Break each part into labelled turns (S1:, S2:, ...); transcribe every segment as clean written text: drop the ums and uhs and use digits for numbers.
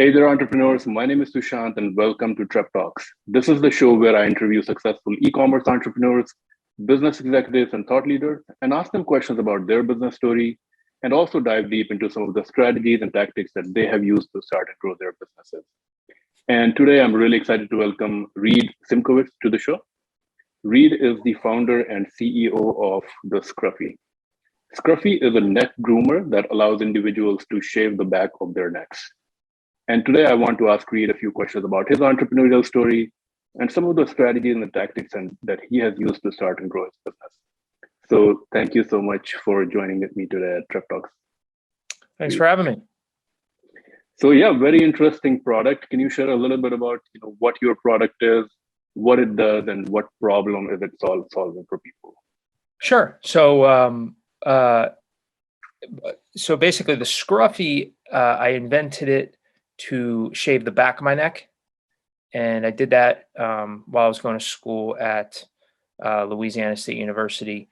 S1: Hey there, entrepreneurs. My name is Sushant, and welcome to Trep Talks. This is the show where I interview successful e-commerce entrepreneurs, business executives, and thought leaders, and ask them questions about their business story, and also dive deep into some of the strategies and tactics that they have used to start and grow their businesses. And today, I'm really excited to welcome Reid Simkovitz to the show. Reid is the founder and CEO of the Scruffie. Scruffie is a neck groomer that allows individuals to shave the back of their necks. And today I want to ask Reid a few questions about his entrepreneurial story and some of the strategies and the tactics that he has used to start and grow his business. So thank you so much for joining with me today at Trep Talks.
S2: Thanks for having me.
S1: So yeah, very interesting product. Can you share a little bit about what your product is, what it does, and what problem is it solving for people?
S2: Sure. So basically the Scruffie, I invented it to shave the back of my neck. And I did that while I was going to school at Louisiana State University.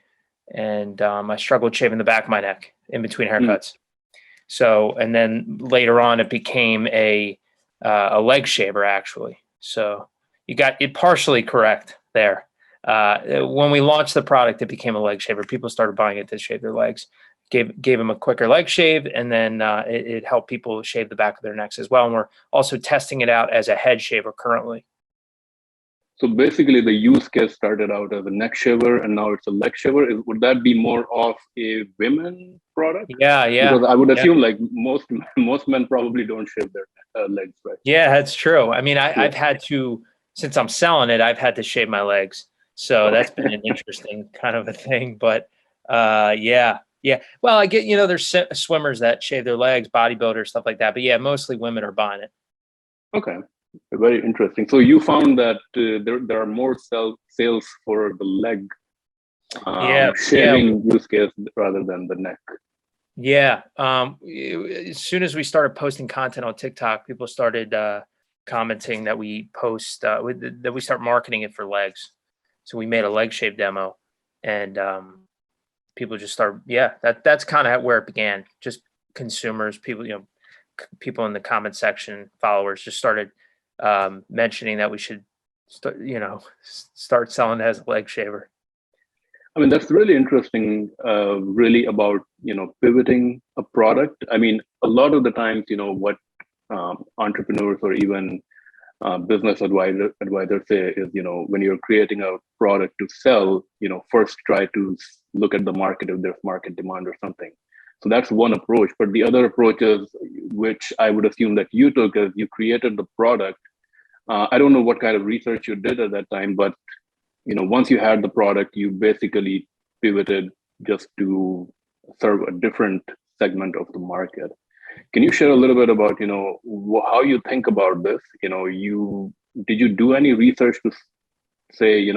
S2: And I struggled shaving the back of my neck in between haircuts. So, and then later on, it became a leg shaver, actually. So you got it partially correct there. When we launched the product, it became a leg shaver. People started buying it to shave their legs. Gave them a quicker leg shave, and then it helped people shave the back of their necks as well. And we're also testing it out as a head shaver currently.
S1: So basically, the use case started out as a neck shaver, and now it's a leg shaver. Would that be more of a women product?
S2: Yeah.
S1: Because I would assume like most men probably don't shave their legs, right?
S2: Yeah, that's true. I mean, I've had to, since I'm selling it, I've had to shave my legs. So that's been an interesting kind of a thing. But yeah. Well, I get, there's swimmers that shave their legs, bodybuilders, stuff like that. But yeah, mostly women are buying it.
S1: Okay. Very interesting. So you found that there are more sales for the leg shaving use case rather than the neck.
S2: Yeah. As soon as we started posting content on TikTok, people started commenting that we post that we start marketing it for legs. So we made a leg shave demo, and people just start. Yeah, that's kind of where it began. Just consumers, people, people in the comment section, followers just started mentioning that we should start selling it as a leg shaver.
S1: I mean, that's really interesting, really about, pivoting a product. I mean, a lot of the times, what entrepreneurs or even business advisors say is, when you're creating a product to sell, first try to look at the market if there's market demand or something. So that's one approach. But the other approach is, which I would assume that you took, is you created the product. I don't know what kind of research you did at that time, but once you had the product, you basically pivoted just to serve a different segment of the market. Can you share a little bit about, how you think about this? Did you do any research to say,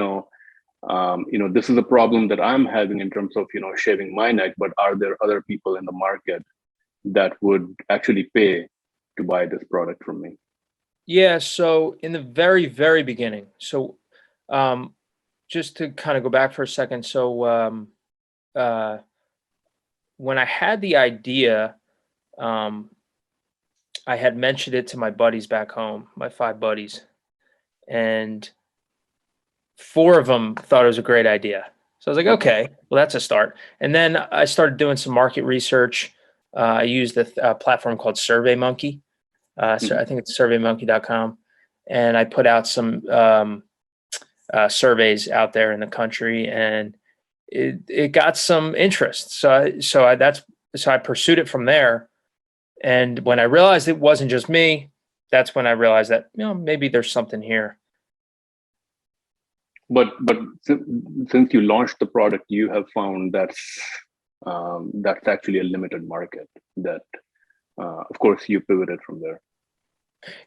S1: this is a problem that I'm having in terms of, shaving my neck, but are there other people in the market that would actually pay to buy this product from me?
S2: Yeah. So in the very, very beginning, just to kind of go back for a second. So when I had the idea, I had mentioned it to my buddies back home, my 5 buddies, and 4 of them thought it was a great idea. So I was like, okay, well, that's a start. And then I started doing some market research. I used a platform called SurveyMonkey. So I think it's surveymonkey.com. And I put out some surveys out there in the country, and it got some interest. So I pursued it from there. And when I realized it wasn't just me, that's when I realized that maybe there's something here.
S1: But since you launched the product, you have found that's actually a limited market. That of course you pivoted from there.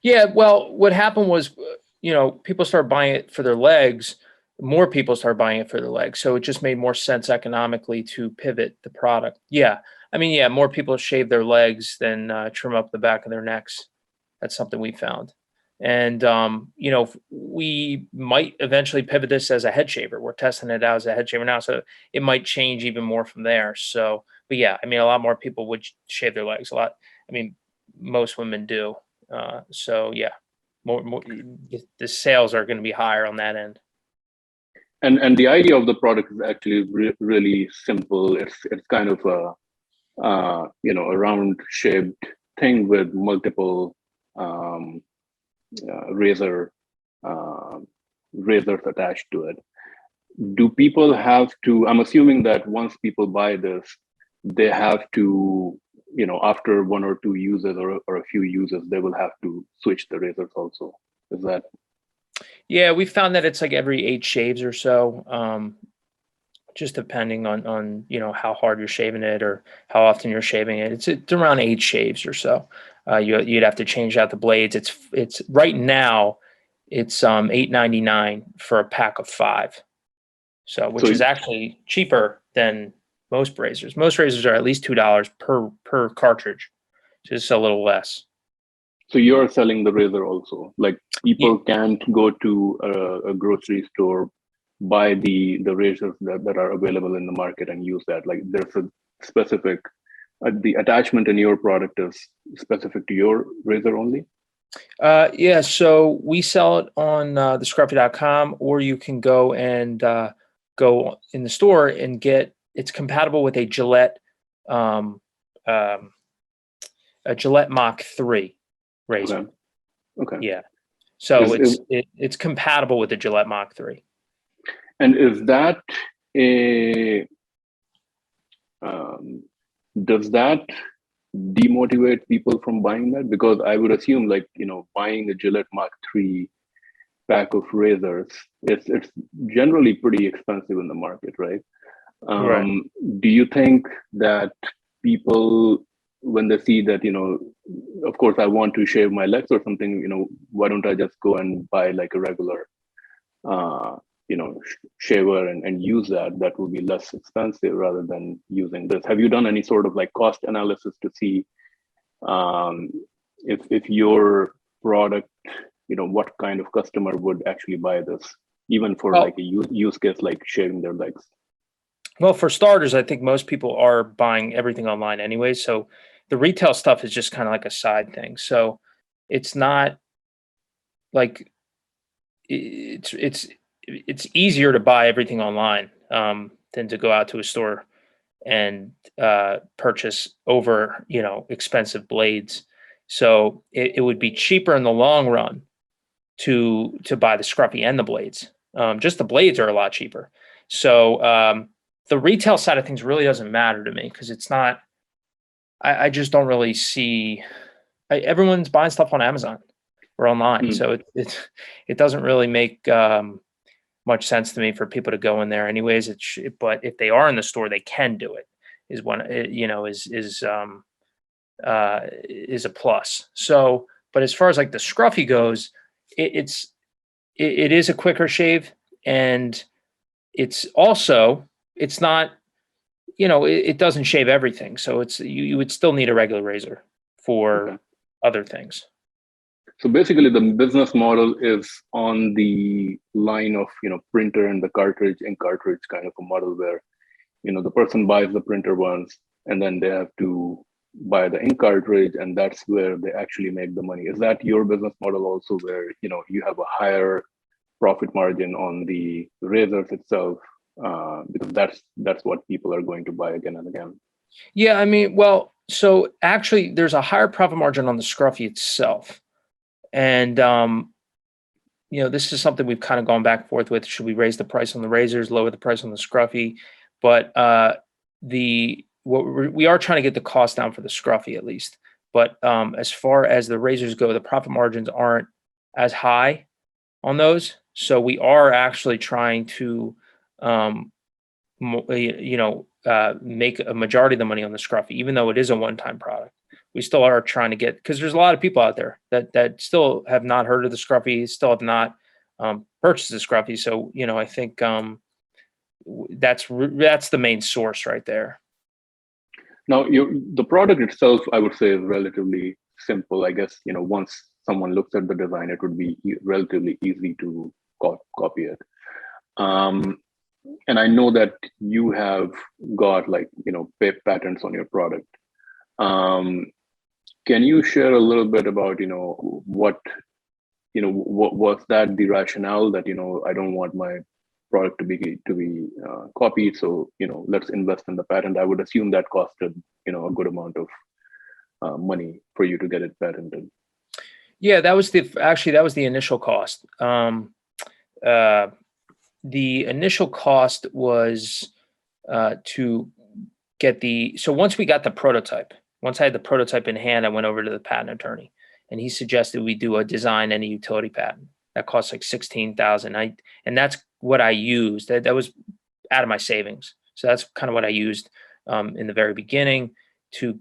S2: Yeah. Well, what happened was, people started buying it for their legs. More people started buying it for their legs. So it just made more sense economically to pivot the product. Yeah. I mean, yeah, more people shave their legs than trim up the back of their necks. That's something we found. And, we might eventually pivot this as a head shaver. We're testing it out as a head shaver now. So it might change even more from there. So, but yeah, I mean, a lot more people would shave their legs a lot. I mean, most women do. So yeah, more the sales are going to be higher on that end.
S1: And the idea of the product is actually really simple. It's kind of a round shaped thing with multiple um, razor uh, razors attached to it. Do people have to? I'm assuming that once people buy this, they have to, after one or two uses or a few uses, they will have to switch the razors also. Is that?
S2: Yeah, we found that it's like every 8 shaves or so, just depending on how hard you're shaving it or how often you're shaving it. It's around 8 shaves or so. You'd have to change out the blades. It's right now it's $8.99 for a pack of 5. So which
S1: So
S2: is actually cheaper than most razors. Most razors are at least $2 per cartridge, just a little less.
S1: So you're selling the razor also. Like
S2: Yeah,
S1: people can't go to a grocery store, buy the razors that are available in the market and use that. Like there's a specific, the attachment in your product is specific to your razor only.
S2: yeah. So we sell it on the Scruffie.com, or you can go and go in the store and get. It's compatible with um, um, a Gillette Mach 3 razor.
S1: Okay. Okay.
S2: Yeah. So
S1: Is
S2: it's compatible with the Gillette Mach 3.
S1: and is that a um, does that demotivate people from buying that? Because I would assume, like, buying a Gillette Mark 3 pack of razors, it's generally pretty expensive in the market, right?
S2: Right.
S1: Do you think that people, when they see that, of course I want to shave my legs or something, why don't I just go and buy like a regular uh, shaver and use that would be less expensive rather than using this. Have you done any sort of like cost analysis to see um, if your product, what kind of customer would actually buy this, even for like
S2: Well,
S1: a use case like shaving their legs?
S2: well, for starters, I think most people are buying everything online anyway. So the retail stuff is just kind of like a side thing. So it's not like it's easier to buy everything online than to go out to a store and purchase over expensive blades. So it would be cheaper in the long run to buy the Scruffy and the blades. Just the blades are a lot cheaper. So the retail side of things really doesn't matter to me because it's not. I just don't really see. Everyone's buying stuff on Amazon or online,
S1: Hmm.
S2: so it doesn't really make much sense to me for people to go in there. Anyways, but if they are in the store, they can do it. Is one is a plus. So, but as far as like the Scruffy goes, it is a quicker shave, and it's not it doesn't shave everything, so you would still need a regular razor
S1: Okay.
S2: for other things.
S1: So basically, the business model is on the line of printer and the cartridge and cartridge kind of a model where the person buys the printer once and then they have to buy the ink cartridge, and that's where they actually make the money. Is that your business model also, where you have a higher profit margin on the razors itself, because that's what people are going to buy again and again?
S2: Yeah, I mean, well, so actually, there's a higher profit margin on the Scruffy itself, and this is something we've kind of gone back and forth with. Should we raise the price on the razors, lower the price on the Scruffy? But we are trying to get the cost down for the Scruffy at least. But as far as the razors go, the profit margins aren't as high on those. So we are actually trying to, make a majority of the money on the Scruffy, even though it is a one-time product. We still are trying to get, because there's a lot of people out there that still have not heard of the Scruffy, still have not purchased the Scruffy. So I think that's the main source right there.
S1: Now, the product itself, I would say, is relatively simple. I guess once someone looks at the design, it would be relatively easy to copy it. And I know that you have got like patents on your product. Um, Can you share a little bit about, what was that the rationale that, I don't want my product to be copied, so let's invest in the patent. I would assume that costed a good amount of money for you to get it patented.
S2: Yeah, that was the initial cost. The initial cost was to get so once we got the prototype, once I had the prototype in hand, I went over to the patent attorney, and he suggested we do a design and a utility patent. That cost like $16,000. And that's what I used. That was out of my savings. So that's kind of what I used in the very beginning to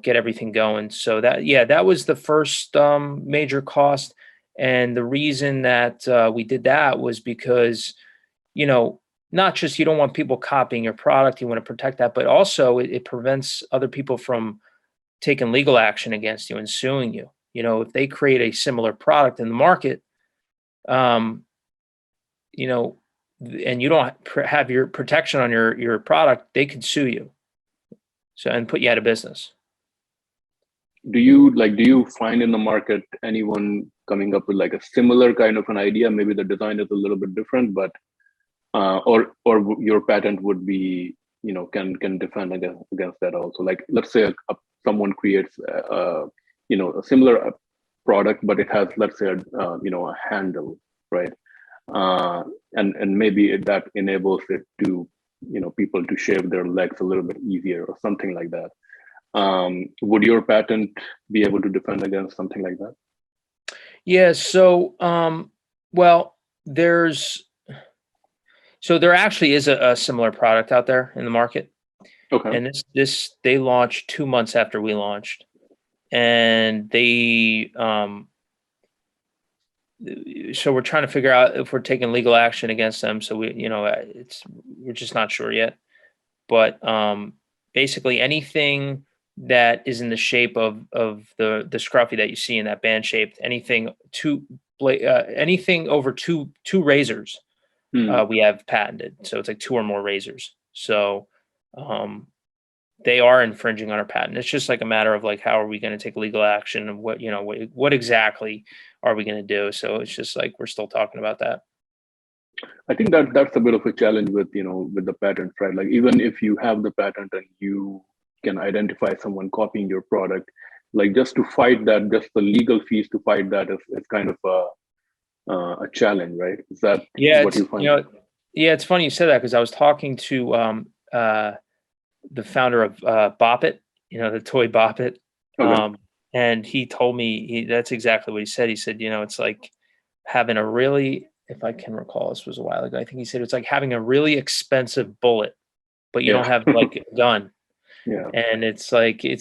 S2: get everything going. So that was the first major cost. And the reason that we did that was because not just you don't want people copying your product, you want to protect that, but also it prevents other people from taking legal action against you and suing you. If they create a similar product in the market, and you don't have your protection on your product, they could sue you. And put you out of business.
S1: Do you find in the market anyone coming up with like a similar kind of an idea? Maybe the design is a little bit different, but or your patent would be can defend against that also. Like let's say someone creates a similar product, but it has, let's say, a handle, right? And maybe that enables it to people to shave their legs a little bit easier or something like that. Would your patent be able to defend against something like that?
S2: Yeah. So, well, there actually is a similar product out there in the market.
S1: Okay.
S2: And they launched 2 months after we launched, and they so we're trying to figure out if we're taking legal action against them. So we're just not sure yet. But basically anything that is in the shape of the Scruffie that you see in that band shaped, anything over two razors, we have patented. So it's like 2 or more razors. So they are infringing on our patent. It's just like a matter of like, how are we going to take legal action, and what exactly are we going to do? So it's just like, we're still talking about that.
S1: I think that's a bit of a challenge with with the patent, right? Like even if you have the patent and you can identify someone copying your product, like just to fight that, just the legal fees to fight that is kind of a challenge, right? Is that what you find?
S2: Yeah, it's funny you said that, because I was talking to the founder of Bop It, the toy Bop It.
S1: Okay.
S2: And he told me that's exactly what he said. He said, it's like having a really, if I can recall, this was a while ago, I think he said it's like having a really expensive bullet, but you don't have like a gun.
S1: Yeah.
S2: And it's like, okay,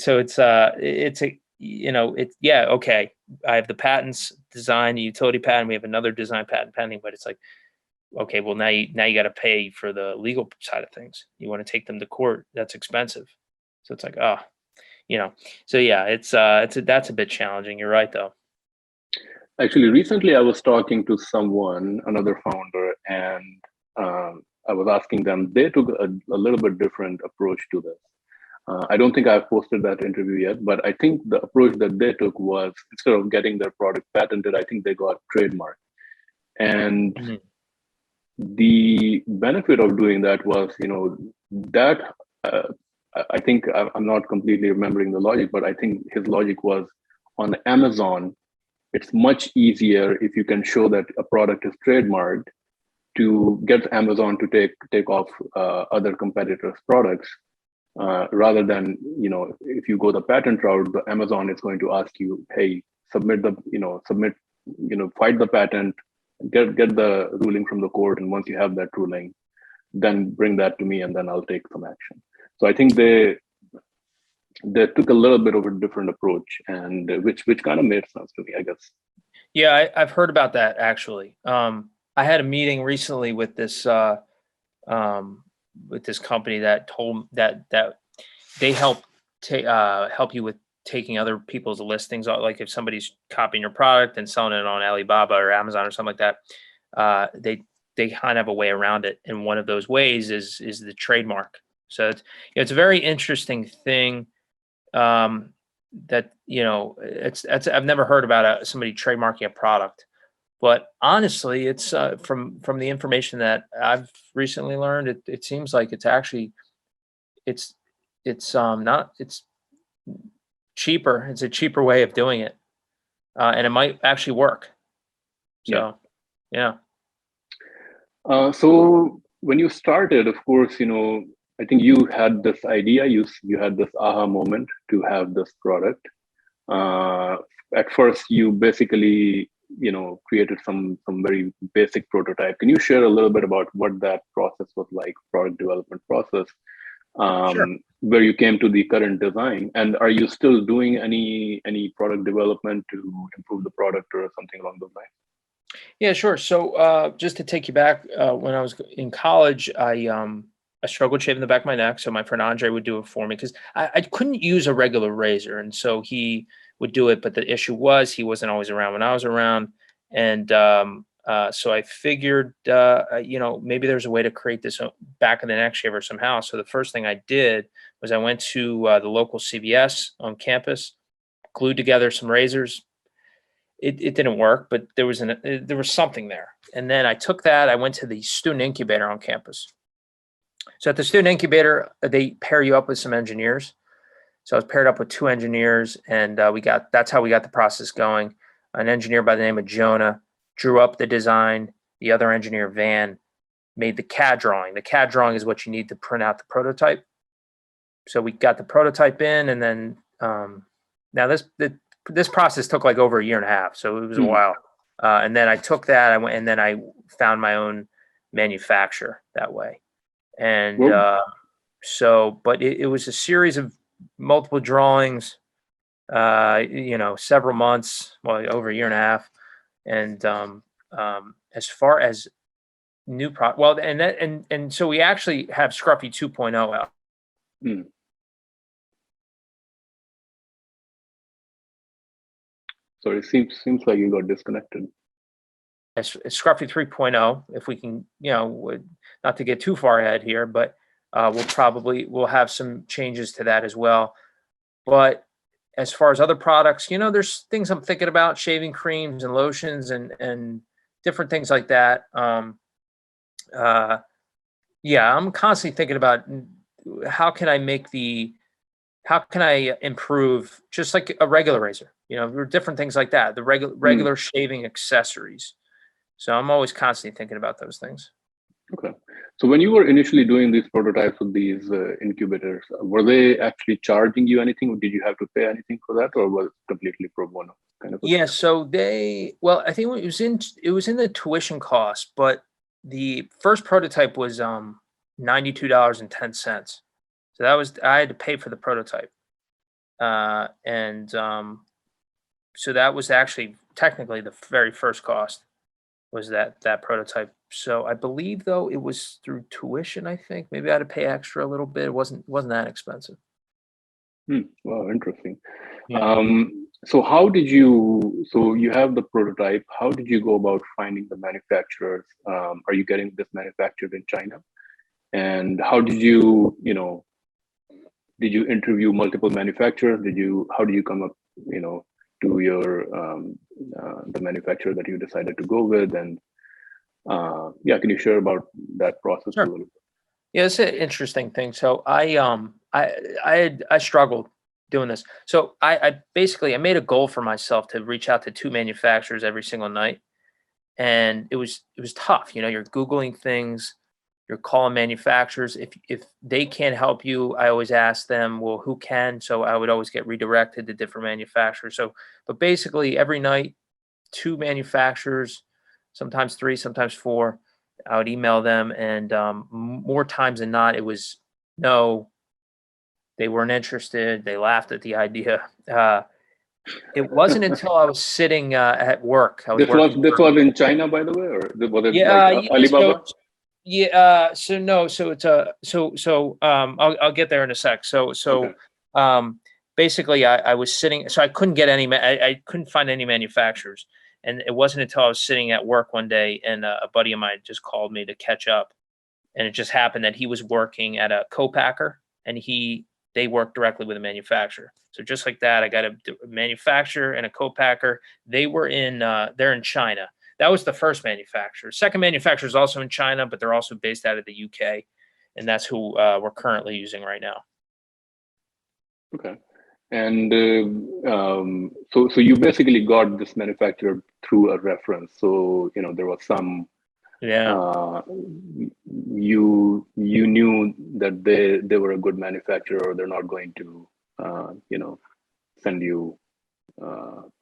S2: I have the patents, design, the utility patent, we have another design patent pending, but it's like, okay, well now you got to pay for the legal side of things. You want to take them to court, that's expensive. So it's like, so yeah, that's a bit challenging. You're right though.
S1: Actually, recently I was talking to another founder, and I was asking them, they took a little bit different approach to this. I don't think I've posted that interview yet, but I think the approach that they took was, instead of getting their product patented, I think they got trademark. And the benefit of doing that was, that I think I'm not completely remembering the logic, but I think his logic was, on Amazon, it's much easier if you can show that a product is trademarked to get Amazon to take off other competitors' products, rather than if you go the patent route, the Amazon is going to ask you, hey, fight the patent, get the ruling from the court, and once you have that ruling, then bring that to me, and then I'll take some action. So I think they took a little bit of a different approach, and which kind of made sense to me, I guess.
S2: Yeah, I've heard about that actually. I had a meeting recently with this company that told that they help you with taking other people's listings. Like if somebody's copying your product and selling it on Alibaba or Amazon or something like that, they kind of have a way around it. And one of those ways is the trademark. So it's a very interesting thing. I've never heard about somebody trademarking a product, but honestly, it's from the information that I've recently learned, it seems like it's actually it's not it's cheaper. It's a cheaper way of doing it, and it might actually work.
S1: Yeah.
S2: So, yeah.
S1: So when you started, of course, I think you had this idea, you had this aha moment to have this product. Uh, at first, you basically, created some very basic prototype. Can you share a little bit about what that process was like, product development process,
S2: Sure.
S1: where you came to the current design? And are you still doing any product development to improve the product or something along those lines?
S2: Yeah, sure. So, just to take you back, when I was in college, I struggled shaving the back of my neck. So my friend Andre would do it for me because I couldn't use a regular razor, and so he would do it. But the issue was he wasn't always around when I was around, and so I figured, maybe there's a way to create this back of the neck shaver somehow. So the first thing I did was I went to the local CVS on campus, glued together some razors. It didn't work, but there was something there. And then I took that. I went to the student incubator on campus. So at the student incubator, they pair you up with some engineers. So I was paired up with two engineers, and that's how we got the process going. An engineer by the name of Jonah drew up the design. The other engineer, Van, made the CAD drawing. The CAD drawing is what you need to print out the prototype. So we got the prototype in, and then now this process took like over a year and a half, so it was a while. And then I took that, I went, and then I found my own manufacturer that way. And but it was a series of multiple drawings, several months, well, over a year and a half. And as far as new product, well, and so we actually have Scruffie 2.0 out.
S1: So it seems like you got disconnected.
S2: It's Scruffie 3.0, if we can, not to get too far ahead here, but we'll have some changes to that as well. But as far as other products, there's things I'm thinking about, shaving creams and lotions and different things like that. Yeah, I'm constantly thinking about how can I improve, just like a regular razor, there are different things like that, the regular shaving accessories. So I'm always constantly thinking about those things.
S1: Okay. So when you were initially doing these prototypes with these incubators, were they actually charging you anything? Did you have to pay anything for that, or was it completely pro bono kind of?
S2: Yeah. So I think it was in the tuition cost, but the first prototype was $92.10. So I had to pay for the prototype, and so that was actually technically the very first cost, was that prototype. So I believe, though, it was through tuition. I think maybe I had to pay extra a little bit. It wasn't that expensive.
S1: Wow, interesting.
S2: Yeah.
S1: So you have the prototype. How did you go about finding the manufacturers? Are you getting this manufactured in China? And how did you interview multiple manufacturers? How do you come up, to your the manufacturer that you decided to go with? And can you share about that process a little bit?
S2: Yeah, it's an interesting thing. So I struggled doing this. So I basically made a goal for myself to reach out to two manufacturers every single night, and it was tough. You're Googling things, you're calling manufacturers. If they can't help you, I always ask them, well, who can? So I would always get redirected to different manufacturers. So, but basically every night, two manufacturers, sometimes three, sometimes four. I would email them, and more times than not, it was no. They weren't interested. They laughed at the idea. It wasn't until I was sitting at work. I was working.
S1: This was in China, by the way, or was it like Alibaba?
S2: So no. So it's I'll get there in a sec.
S1: Okay.
S2: Basically, I was sitting. So I couldn't get I couldn't find any manufacturers. And it wasn't until I was sitting at work one day, and a buddy of mine just called me to catch up. And it just happened that he was working at a co-packer, and he they work directly with a manufacturer. So just like that, I got a manufacturer and a co-packer. They were they're in China. That was the first manufacturer. Second manufacturer is also in China, but they're also based out of the UK, and that's who we're currently using right now.
S1: Okay. And so you basically got this manufacturer through a reference. So, there was some, you knew that they were a good manufacturer, or they're not going to, send you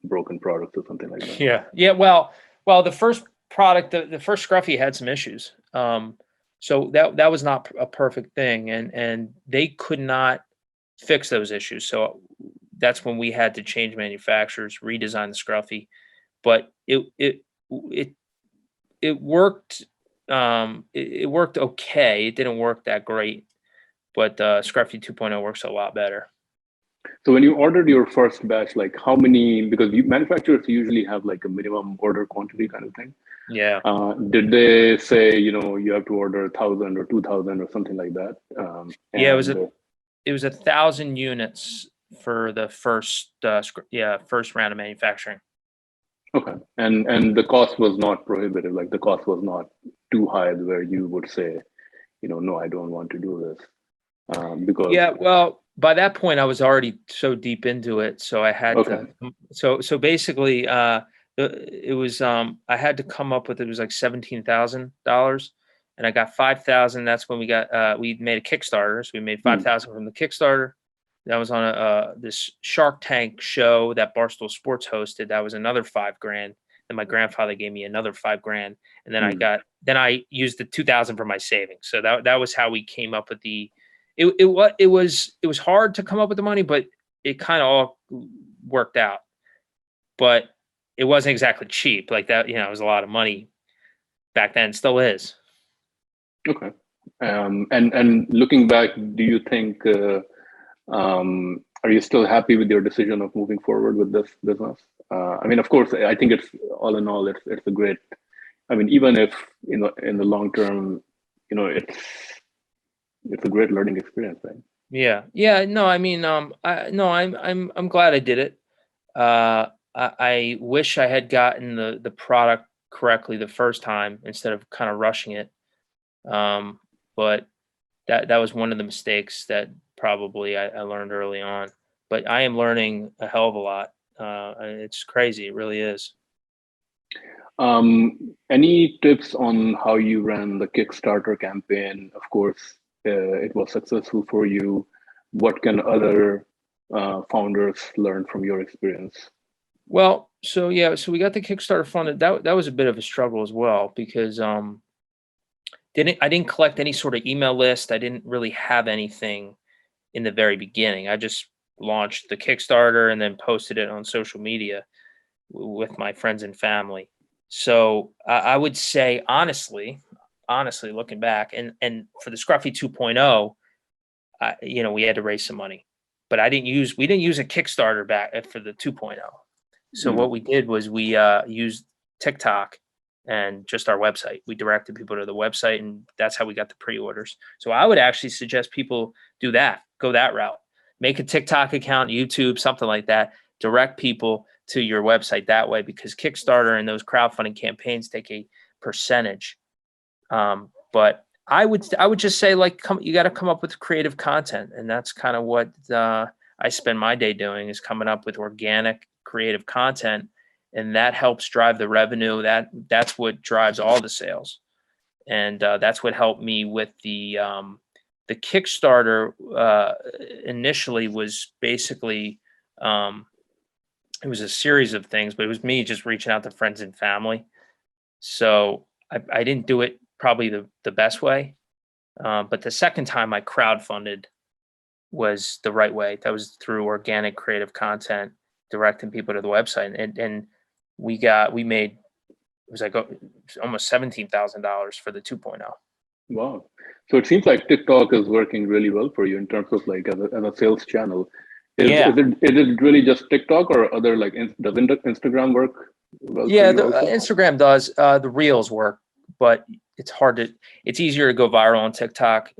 S1: broken products or something like that.
S2: Yeah. Well, the first product, the first Scruffie had some issues. So that was not a perfect thing, and they could not fix those issues. So that's when we had to change manufacturers, redesign the Scruffie. But it worked. It worked okay. It didn't work that great, but Scruffie 2.0 works a lot better.
S1: So when you ordered your first batch, like how many? Because manufacturers usually have like a minimum order quantity kind of thing.
S2: Yeah.
S1: Did they say you have to order 1,000 or 2,000 or something like that?
S2: Yeah, it was 1,000 units for the first first round of manufacturing.
S1: Okay, and the cost was not prohibitive. Like the cost was not too high where you would say, no, I don't want to do this. Because
S2: well, by that point I was already so deep into it, so I had to. So basically, it was I had to come up with, it was like $17,000, and I got 5,000. That's when we made a Kickstarter. So we made 5,000 from the Kickstarter. That was on this Shark Tank show that Barstool Sports hosted. That was another $5,000. And my grandfather gave me another $5,000. And then I used the 2,000 for my savings. So that was how we came up with it was hard to come up with the money, but it kind of all worked out. But it wasn't exactly cheap like that. It was a lot of money back then. Still is.
S1: Okay. And looking back, do you think, are you still happy with your decision of moving forward with this business? I mean, of course, I think it's all in all, it's a great. I mean, even if in the long term, it's a great learning experience, right?
S2: Yeah. No, I mean, I'm glad I did it. I wish I had gotten the product correctly the first time instead of kind of rushing it. But that was one of the mistakes that probably I learned early on. But I am learning a hell of a lot. It's crazy. It really is.
S1: Any tips on how you ran the Kickstarter campaign? Of course, it was successful for you. What can other founders learn from your experience?
S2: Well, so we got the Kickstarter funded. That was a bit of a struggle as well, because I didn't collect any sort of email list. I didn't really have anything in the very beginning. I just launched the Kickstarter and then posted it on social media with my friends and family. So I would say, honestly, looking back, and for the Scruffie 2.0, we had to raise some money, but we didn't use a Kickstarter back for the 2.0. So what we did was we used TikTok and just our website. We directed people to the website, and that's how we got the pre-orders. So I would actually suggest people do that, go that route. Make a TikTok account, YouTube, something like that. Direct people to your website that way, because Kickstarter and those crowdfunding campaigns take a percentage. But I would just say, you got to come up with creative content, and that's kind of what I spend my day doing, is coming up with organic, creative content, and that helps drive the revenue. That's what drives all the sales, and that's what helped me with the Kickstarter. Initially was basically it was a series of things, but it was me just reaching out to friends and family. So I didn't do it probably the best way, but the second time I crowdfunded was the right way. That was through organic, creative content, directing people to the website, and we made, it was like almost $17,000 for the 2.0.
S1: Wow. So it seems like TikTok is working really well for you in terms of as a sales channel. Is it really just TikTok, or other does Instagram work well?
S2: Yeah, Instagram does. The Reels work, but it's easier to go viral on TikTok.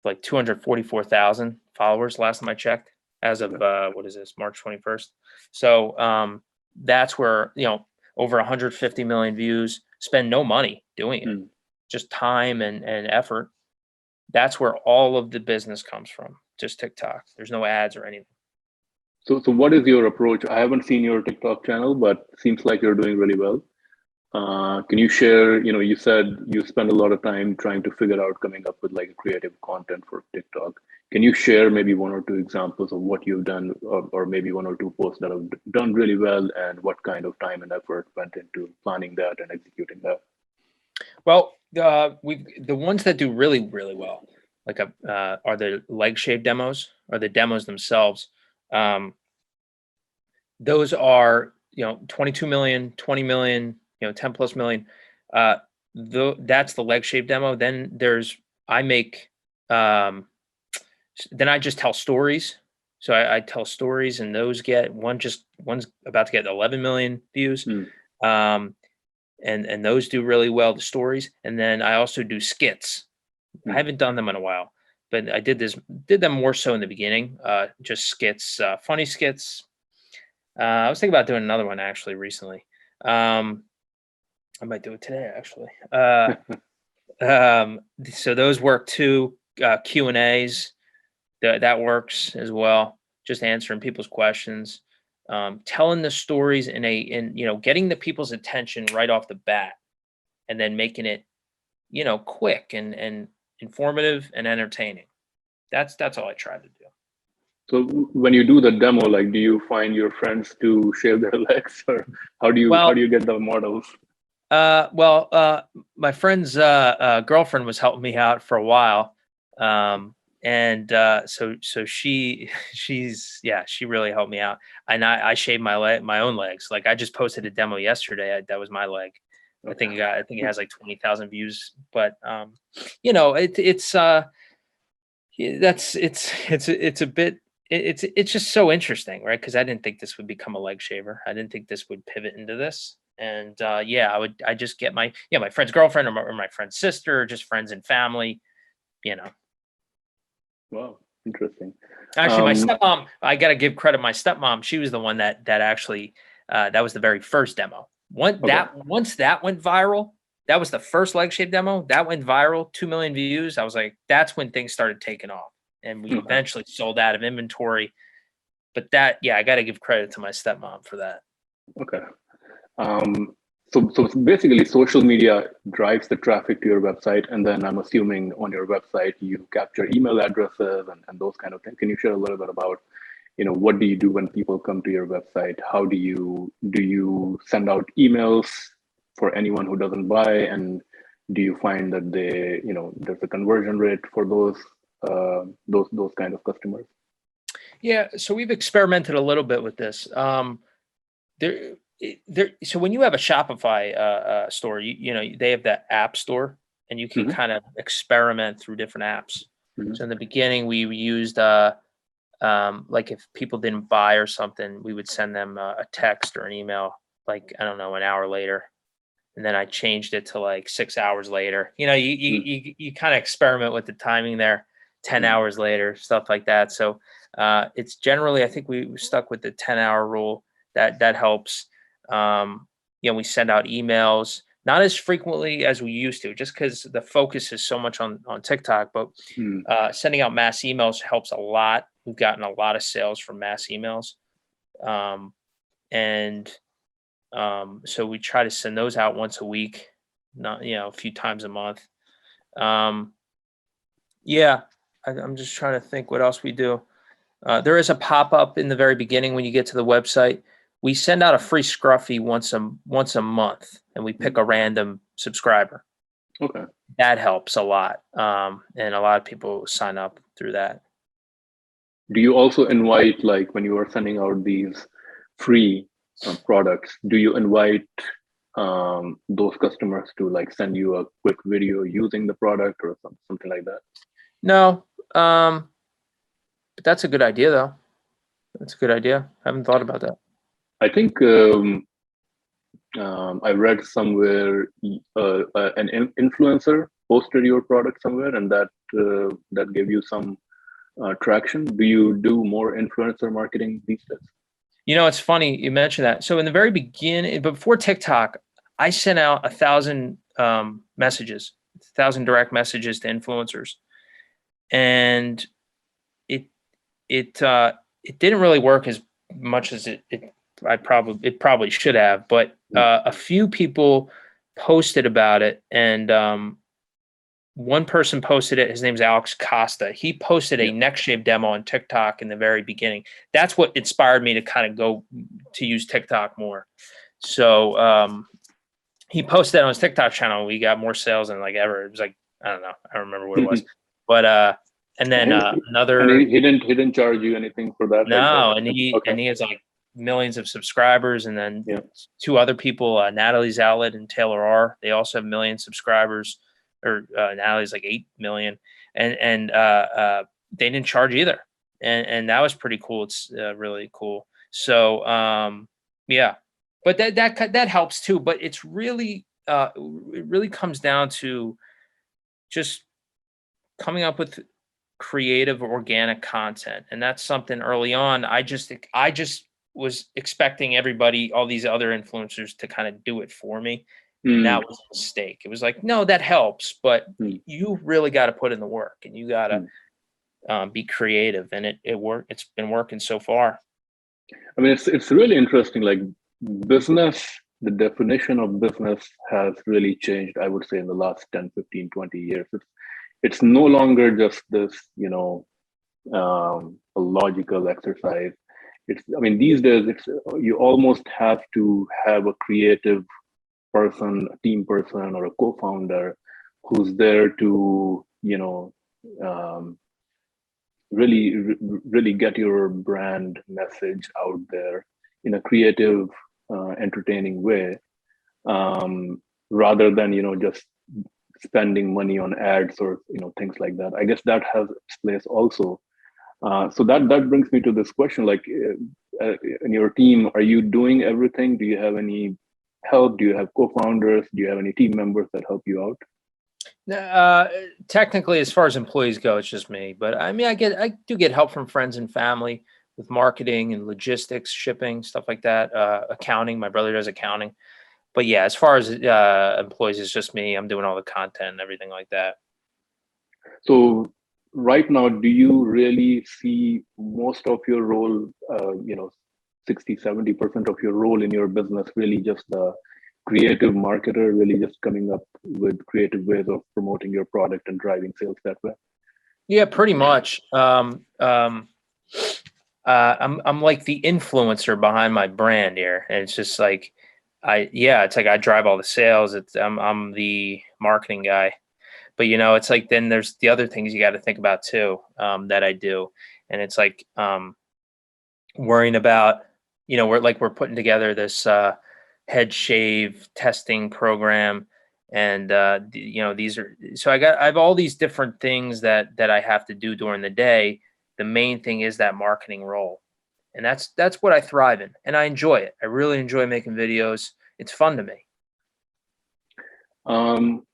S2: Like 244,000 followers last time I checked, as of what is this, March 21st. So that's where, over 150 million views, spend no money doing it, just time and effort. That's where all of the business comes from, just TikTok. There's no ads or anything.
S1: So what is your approach? I haven't seen your TikTok channel, but seems like you're doing really well. Can you share, you said you spend a lot of time trying to figure out coming up with like creative content for TikTok. Can you share maybe one or two examples of what you've done, or maybe one or two posts that have done really well, and what kind of time and effort went into planning that and executing that?
S2: Well, the ones that do really, really well, like are the leg shave demos, or the demos themselves. Those are 22 million, 20 million, 10 plus million. That's the leg shave demo. Then then I just tell stories. So I tell stories, and those one's about to get 11 million views. And those do really well, the stories. And then I also do skits. I haven't done them in a while, but I did them more so in the beginning. Just skits, funny skits. I was thinking about doing another one actually recently. I might do it today actually. So those work too. Q&As, that works as well. Just answering people's questions, telling the stories in getting the people's attention right off the bat, and then making it quick and informative and entertaining. That's all I try to do.
S1: So when you do the demo, like, do you find your friends to shave their legs, or how do you get the models?
S2: My friend's girlfriend was helping me out for a while, so she really helped me out, and I shaved my own legs. Like, I just posted a demo yesterday. That was my leg. Okay. I think it has like 20,000 views, but it's just so interesting, right? Because I didn't think this would become a leg shaver. I didn't think this would pivot into this. And I just get my friend's girlfriend, or my friend's sister, or just friends and family,
S1: Wow, interesting.
S2: Actually, my stepmom, I got to give credit. My stepmom, she was the one that actually, that was the very first demo. Once that went viral, that was the first leg shave demo. That went viral, 2 million views. I was like, that's when things started taking off, and we eventually sold out of inventory. But I got to give credit to my stepmom for that.
S1: Okay. So basically, social media drives the traffic to your website, and then I'm assuming on your website you capture email addresses and those kind of things. Can you share a little bit about, what do you do when people come to your website? How do you send out emails for anyone who doesn't buy, and do you find that there's a conversion rate for those kind of customers?
S2: Yeah, so we've experimented a little bit with this. So when you have a Shopify store, they have that app store, and you can kind of experiment through different apps. So in the beginning, we used like, if people didn't buy or something, we would send them a text or an email, like, I don't know, an hour later, and then I changed it to like 6 hours later. You kind of experiment with the timing there. 10 hours later, stuff like that. So it's generally, I think we stuck with the 10-hour rule. That helps. We send out emails, not as frequently as we used to, just because the focus is so much on TikTok, but sending out mass emails helps a lot. We've gotten a lot of sales from mass emails. So we try to send those out once a week, not, a few times a month. I'm just trying to think what else we do. There is a pop-up in the very beginning when you get to the website. We send out a free Scruffie once a month, and we pick a random subscriber.
S1: Okay.
S2: That helps a lot. And a lot of people sign up through that.
S1: Do you also invite, like, when you are sending out these free products, do you invite those customers to like send you a quick video using the product or something like that?
S2: No, but that's a good idea, though. That's a good idea. I haven't thought about that.
S1: I think I read somewhere an influencer posted your product somewhere, and that gave you some traction? Do you do more influencer marketing these days?
S2: You know, it's funny you mentioned that. So in the very beginning, before TikTok, I sent out 1,000 messages, 1,000 direct messages to influencers, and it it didn't really work as much as it probably should have. But a few people posted about it, and one person posted it. His name's Alex Costa. He posted a neck shave demo on TikTok in the very beginning. That's what inspired me to kind of go to use TikTok more. So he posted that on his TikTok channel. We got more sales than like ever. It was like, I don't know. I don't remember what it was. But and then another.
S1: And he didn't charge you anything for that?
S2: No, and he has like millions of subscribers, and then two other people, Natalie's Outlet and Taylor R. They also have million subscribers. Or Natalie's like 8 million, and they didn't charge either, and that was pretty cool. It's really cool. So yeah, but that helps too. But it's really it really comes down to just coming up with creative organic content, and that's something early on. I just was expecting everybody, all these other influencers, to kind of do it for me. And that was a mistake. It was like, no, that helps, but you really got to put in the work, and you got to be creative, and it worked. It's been working so far.
S1: I mean, it's really interesting. Like business, the definition of business has really changed, I would say, in the last 10, 15, 20 years. It's no longer just this, a logical exercise. I mean, these days, you almost have to have a creative person, a team person, or a co-founder who's there to, really get your brand message out there in a creative, entertaining way, rather than, just spending money on ads or, things like that. I guess that has its place also. So that brings me to this question, like in your team, are you doing everything? Do you have any help? Do you have co-founders? Do you have any team members that help you out?
S2: Technically, as far as employees go, it's just me. But I mean, I do get help from friends and family with marketing and logistics, shipping, stuff like that. Accounting. My brother does accounting. But yeah, as far as employees, it's just me. I'm doing all the content and everything like that.
S1: So right now, do you really see most of your role, 60, 70% of your role in your business really just the creative marketer, really just coming up with creative ways of promoting your product and driving sales that way?
S2: Yeah, pretty much. I'm like the influencer behind my brand here, and it's just like it's like I drive all the sales. I'm the marketing guy. But it's like then there's the other things you got to think about too, that I do, and it's like worrying about we're putting together this head shave testing program, and these are I have all these different things that I have to do during the day. The main thing is that marketing role, and that's what I thrive in, and I enjoy it. I really enjoy making videos. It's fun to me.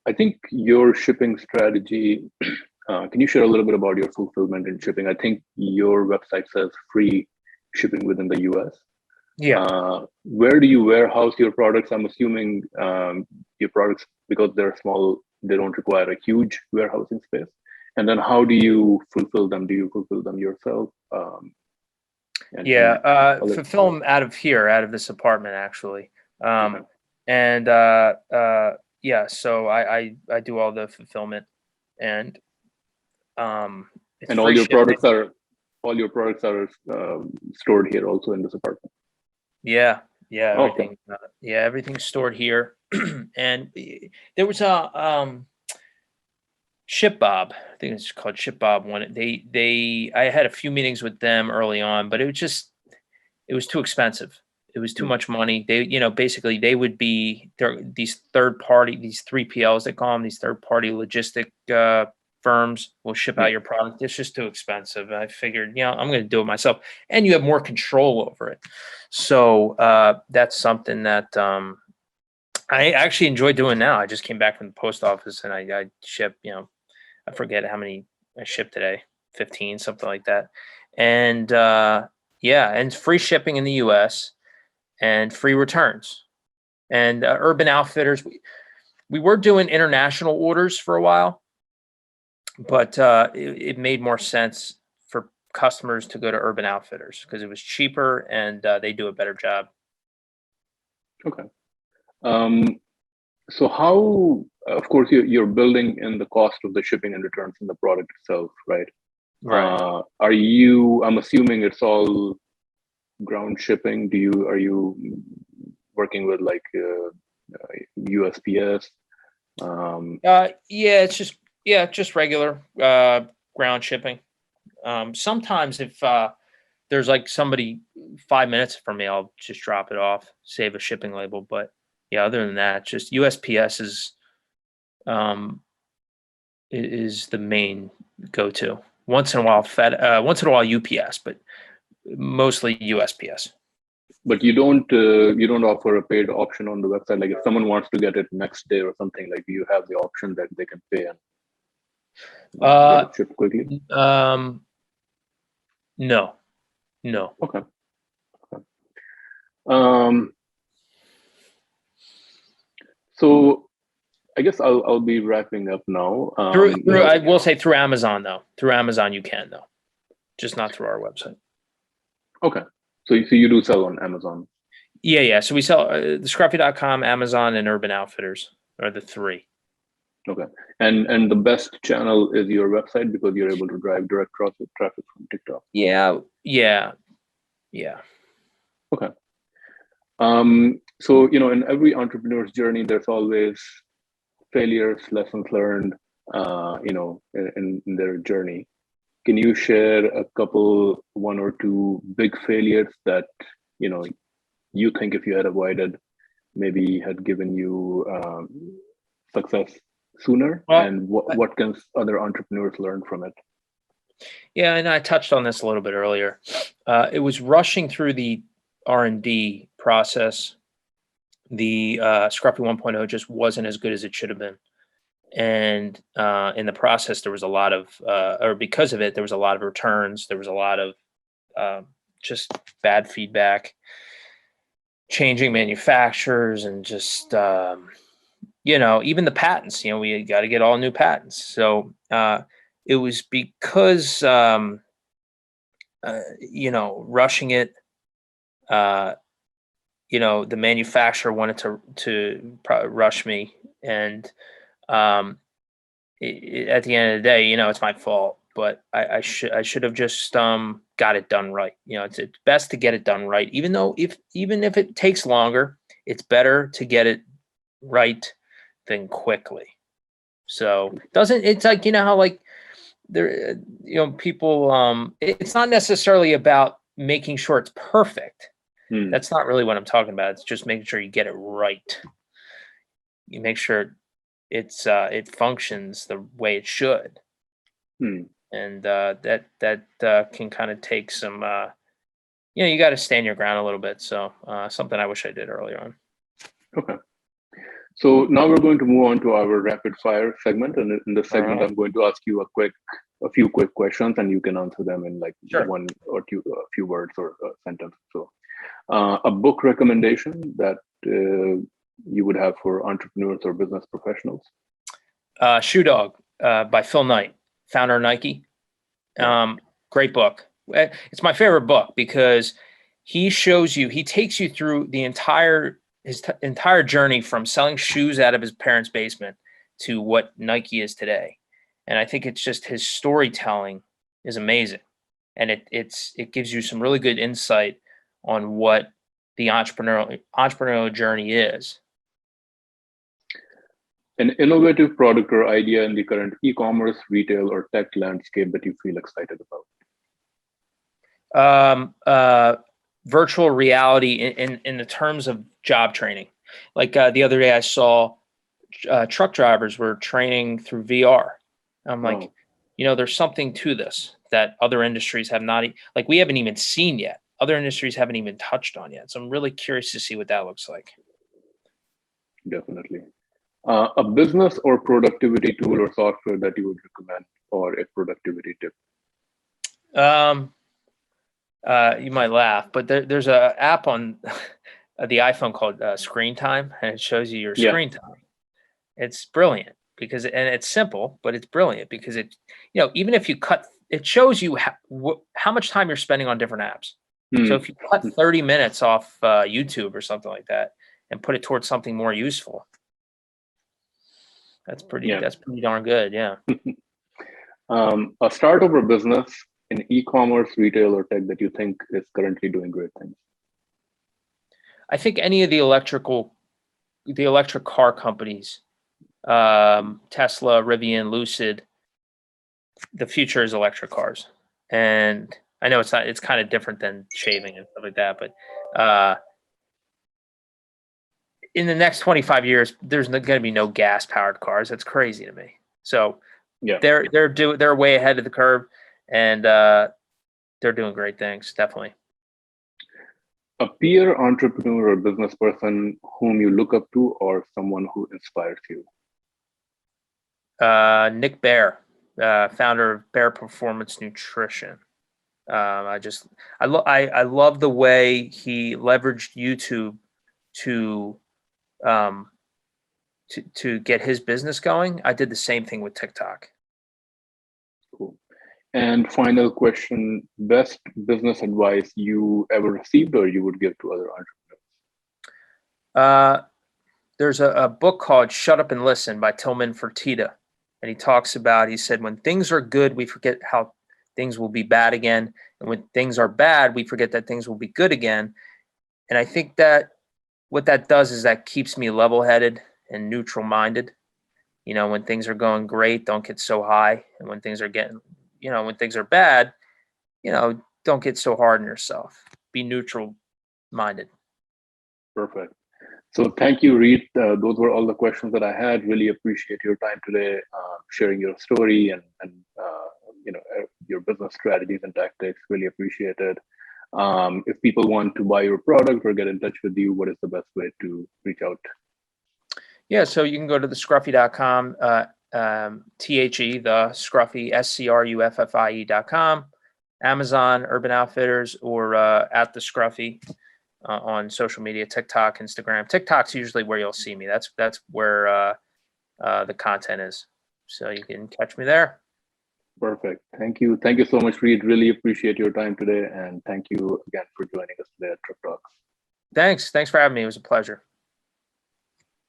S1: I think your shipping strategy, can you share a little bit about your fulfillment and shipping? I think your website says free shipping within the US.
S2: Yeah.
S1: Where do you warehouse your products? I'm assuming your products, because they're small, they don't require a huge warehousing space. And then how do you fulfill them? Do you fulfill them yourself?
S2: Fulfill them out of here, out of this apartment, actually. And so I do all the fulfillment, and
S1: all your products are stored here also in this apartment.
S2: Everything. Everything's stored here. And there was a ShipBob. I think it's called ShipBob. I had a few meetings with them early on, but it was too expensive. It was too much money. They, basically they would be these third party, these 3PLs, they call them, these third party logistic firms will ship out your product. It's just too expensive. I figured, I'm going to do it myself, and you have more control over it. So that's something that I actually enjoy doing now. I just came back from the post office, and I ship, I forget how many I shipped today, 15, something like that. And and free shipping in the US and free returns. And Urban Outfitters, we were doing international orders for a while, but it made more sense for customers to go to Urban Outfitters because it was cheaper and they do a better job.
S1: Okay. So how, of course, you're building in the cost of the shipping and returns in the product itself, right?
S2: Right.
S1: I'm assuming it's all ground shipping. Are you working with like USPS?
S2: It's just regular ground shipping. Sometimes if there's like somebody 5 minutes from me, I'll just drop it off, save a shipping label. But yeah, other than that, just USPS is the main go-to. Once in a while UPS, but mostly USPS.
S1: But you don't offer a paid option on the website. Like if someone wants to get it next day or something, like you have the option that they can pay and get it shipped quickly.
S2: No.
S1: Okay. So I guess I'll be wrapping up now.
S2: I will say through Amazon though. Through Amazon you can though, just not through our website.
S1: Okay. So you do sell on Amazon?
S2: Yeah. So we sell the Scruffie.com, Amazon, and Urban Outfitters are the three.
S1: Okay. And the best channel is your website because you're able to drive direct traffic from TikTok.
S2: Yeah.
S1: Okay. So in every entrepreneur's journey, there's always failures, lessons learned, in their journey. Can you share a couple, one or two big failures that you think if you had avoided, maybe had given you success sooner? And what can other entrepreneurs learn from it?
S2: Yeah, and I touched on this a little bit earlier. It was rushing through the R&D process. The Scruffie 1.0 just wasn't as good as it should have been. And in the process, there was a lot of, or because of it, there was a lot of returns. There was a lot of just bad feedback, changing manufacturers, and just, even the patents, we got to get all new patents. So it was because, rushing it, the manufacturer wanted to rush me, and at the end of the day, it's my fault. But I should have just got it done right. It's best to get it done right, even if it takes longer. It's better to get it right than quickly. So it's like how like there people it's not necessarily about making sure it's perfect. That's not really what I'm talking about. It's just making sure you get it right. You make sure it functions the way it should. And that can kind of take some you got to stand your ground a little bit. So something I wish I did earlier on.
S1: Okay. So now we're going to move on to our rapid fire segment, and in this segment, I'm going to ask you a few quick questions, and you can answer them in like one or two, a few words or a sentence. So, a book recommendation that you would have for entrepreneurs or business professionals?
S2: Shoe Dog by Phil Knight, founder of Nike. Great book. It's my favorite book because he takes you through his entire journey from selling shoes out of his parents' basement to what Nike is today. And I think it's just his storytelling is amazing. And it gives you some really good insight on what the entrepreneurial journey is.
S1: An innovative product or idea in the current e-commerce, retail, or tech landscape that you feel excited
S2: about? Virtual reality in the terms of job training. Like the other day I saw truck drivers were training through VR. I'm like, there's something to this that other industries have not, like we haven't even seen yet. Other industries haven't even touched on yet. So I'm really curious to see what that looks like.
S1: Definitely. A business or productivity tool or software that you would recommend, or a productivity tip?
S2: Um, you might laugh, but there's a app on the iPhone called Screen Time, and it shows you your
S1: Yeah.
S2: screen time. It's brilliant because, and it's simple, but it's brilliant because even if you cut, it shows you how much time you're spending on different apps. So if you cut 30 minutes off YouTube or something like that and put it towards something more useful, that's pretty darn good. Yeah.
S1: A startup or business in e-commerce, retail, or tech that you think is currently doing great things?
S2: I think any of the electric car companies, Tesla, Rivian, Lucid, the future is electric cars. And I know it's kind of different than shaving and stuff like that, but in the next 25 years, there's going to be no gas powered cars. That's crazy to me. So
S1: Yeah,
S2: they're way ahead of the curve, and they're doing great things. Definitely.
S1: a peer entrepreneur or business person whom you look up to, or someone who inspires you?
S2: Nick Bear, founder of Bear Performance Nutrition. I love the way he leveraged YouTube to get his business going. I did the same thing with TikTok.
S1: Cool. And final question, best business advice you ever received or you would give to other entrepreneurs?
S2: There's a book called Shut Up and Listen by Tillman Fertitta. And he said, when things are good, we forget how things will be bad again. And when things are bad, we forget that things will be good again. And I think that what that does is that keeps me level-headed and neutral-minded. When things are going great, don't get so high. And when things are when things are bad, don't get so hard on yourself. Be neutral-minded.
S1: Perfect. So thank you, Reid. Those were all the questions that I had. Really appreciate your time today, sharing your story and your business strategies and tactics. Really appreciate it. If people want to buy your product or get in touch with you, what is the best way to reach out?
S2: Yeah, so you can go to the Scruffie.com, the Scruffie, SCRUFFIE.com, Amazon, Urban Outfitters, or at the Scruffie on social media, TikTok, Instagram. TikTok's usually where you'll see me. That's where the content is. So you can catch me there.
S1: Perfect. Thank you. Thank you so much, Reid. Really appreciate your time today. And thank you again for joining us today at Trip Talks.
S2: Thanks for having me. It was a pleasure.